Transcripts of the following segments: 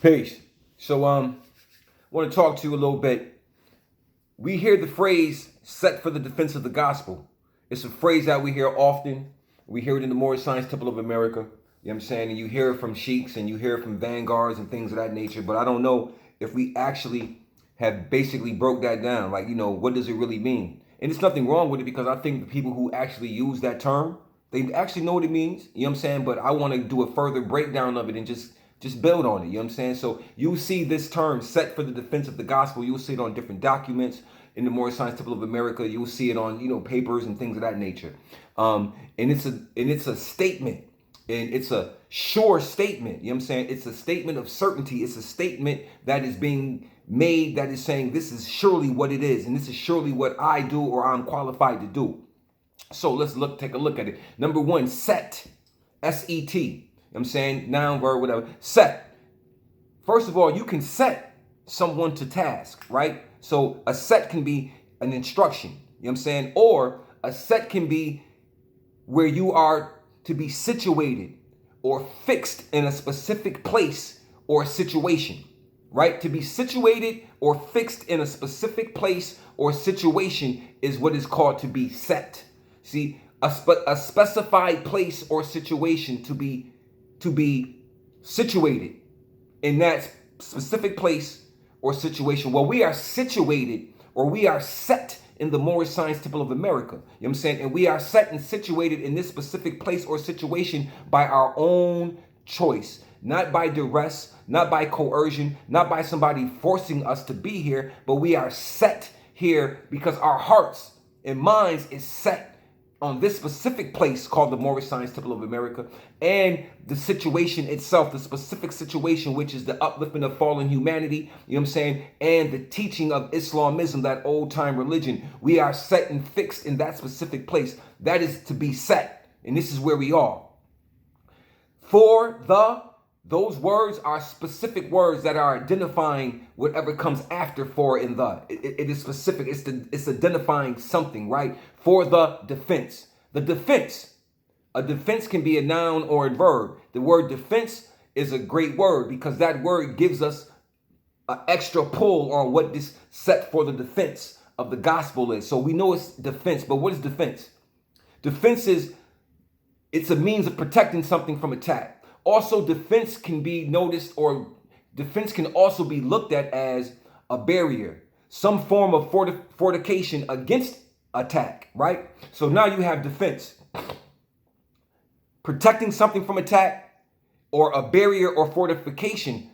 Peace. So, want to talk to you a little bit. We hear the phrase "set for the defense of the gospel." It's a phrase that we hear often. We hear it in the Moorish Science Temple of America. You know what I'm saying? And you hear it from sheiks and you hear it from vanguards and things of that nature. But I don't know if we actually have basically broke that down. Like, what does it really mean? And there's nothing wrong with it because I think the people who actually use that term, they actually know what it means. You know what I'm saying? But I want to do a further breakdown of it and just build on it. You know what I'm saying? So you'll see this term "set for the defense of the gospel." You'll see it on different documents in the Moorish Science Temple of America. You'll see it on papers and things of that nature. And it's a statement, and it's a sure statement. You know what I'm saying? It's a statement of certainty. It's a statement that is being made that is saying this is surely what it is, and this is surely what I do or I'm qualified to do. So let's take a look at it. Number one, set, S-E-T. You know what I'm saying? Noun, verb, whatever. Set. First of all, you can set someone to task, right? So a set can be an instruction, you know what I'm saying? Or a set can be where you are to be situated or fixed in a specific place or situation, right? To be situated or fixed in a specific place or situation is what is called to be set. See, a specified place or situation to be situated in that specific place or situation. Well, we are situated or we are set in the Moorish Science Temple of America. You know what I'm saying? And we are set and situated in this specific place or situation by our own choice, not by duress, not by coercion, not by somebody forcing us to be here, but we are set here because our hearts and minds is set on this specific place called the Moorish Science Temple of America, and the situation itself, the specific situation, which is the upliftment of fallen humanity, you know what I'm saying, and the teaching of Islamism, that old time religion. We are set and fixed in that specific place. That is to be set, and this is where we are. Those words are specific words that are identifying whatever comes after for and the. It is specific. It's identifying something, right? For the defense. The defense. A defense can be a noun or a verb. The word defense is a great word because that word gives us an extra pull on what this set for the defense of the gospel is. So we know it's defense, but what is defense? Defense it's a means of protecting something from attack. Also, defense can be noticed, or defense can also be looked at as a barrier, some form of fortification against attack, right? So now you have defense, protecting something from attack, or a barrier or fortification,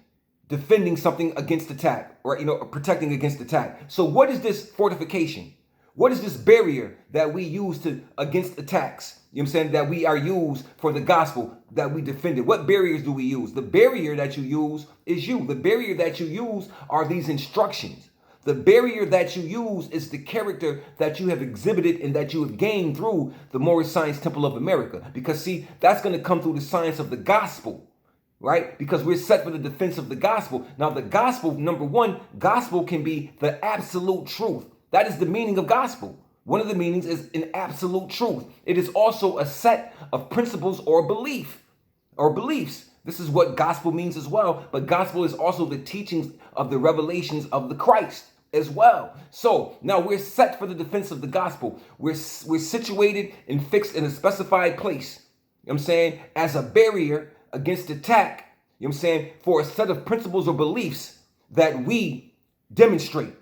defending something against attack, or protecting against attack. So what is this fortification? What is this barrier that we use against attacks? You know what I'm saying? That we are used for the gospel, that we defended. What barriers do we use? The barrier that you use is you. The barrier that you use are these instructions. The barrier that you use is the character that you have exhibited and that you have gained through the Moorish Science Temple of America. Because see, that's going to come through the science of the gospel, right? Because we're set for the defense of the gospel. Now, the gospel, number one, gospel can be the absolute truth. That is the meaning of gospel. One of the meanings is an absolute truth. It is also a set of principles or beliefs. This is what gospel means as well. But gospel is also the teachings of the revelations of the Christ as well. So now we're set for the defense of the gospel. We're situated and fixed in a specified place. You know what I'm saying? As a barrier against attack. You know what I'm saying? For a set of principles or beliefs that we demonstrate.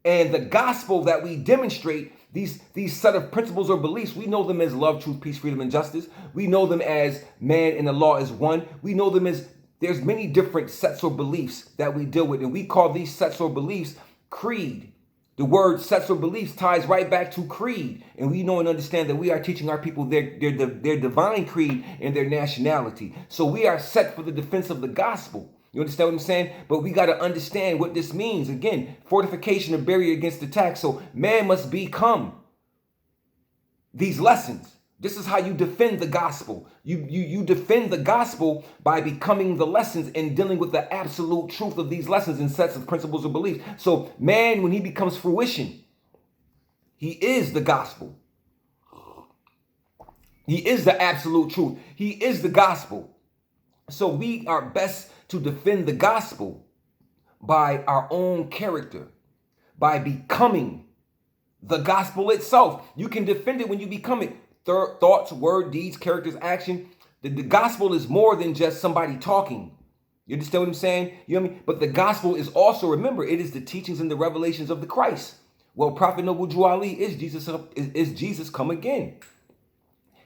And the gospel that we demonstrate, these set of principles or beliefs, we know them as love, truth, peace, freedom, and justice. We know them as man and the law is one. We know them as there's many different sets or beliefs that we deal with. And we call these sets or beliefs creed. The word sets or beliefs ties right back to creed. And we know and understand that we are teaching our people their divine creed and their nationality. So we are set for the defense of the gospel. You understand what I'm saying? But we got to understand what this means. Again, fortification, a barrier against attack. So man must become these lessons. This is how you defend the gospel. You defend the gospel by becoming the lessons and dealing with the absolute truth of these lessons and sets of principles or beliefs. So man, when he becomes fruition, he is the gospel. He is the absolute truth. He is the gospel. So we are best to defend the gospel by our own character, by becoming the gospel itself. You can defend it when you become it. Thoughts, word, deeds, characters, action. The gospel is more than just somebody talking. You understand what I'm saying? You know what I mean? But the gospel is also, remember, it is the teachings and the revelations of the Christ. Well, Prophet Noble Drew Ali is Jesus come again.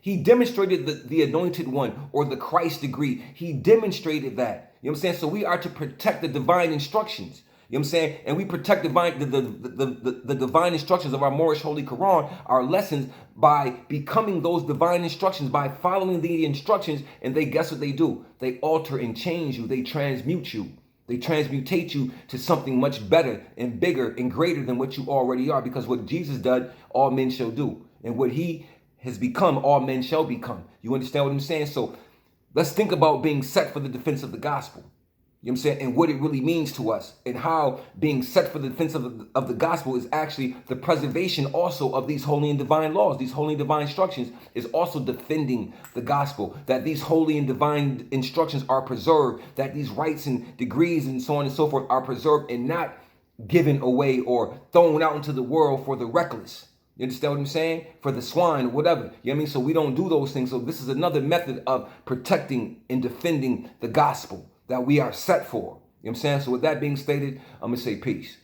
He demonstrated the anointed one, or the Christ degree. He demonstrated that. You know what I'm saying? So we are to protect the divine instructions. You know what I'm saying? And we protect the divine instructions of our Moorish Holy Quran, our lessons, by becoming those divine instructions, by following the instructions. And they, guess what they do? They alter and change you. They transmute you. They transmutate you to something much better and bigger and greater than what you already are. Because what Jesus did, all men shall do. And what he has become, all men shall become. You understand what I'm saying? So let's think about being set for the defense of the gospel. You know what I'm saying? And what it really means to us, and how being set for the defense of the gospel is actually the preservation also of these holy and divine laws. These holy and divine instructions is also defending the gospel, that these holy and divine instructions are preserved, that these rights and degrees and so on and so forth are preserved and not given away or thrown out into the world for the reckless. You understand what I'm saying? For the swine or whatever. You know what I mean? So we don't do those things. So this is another method of protecting and defending the gospel that we are set for. You know what I'm saying? So with that being stated, I'm going to say peace.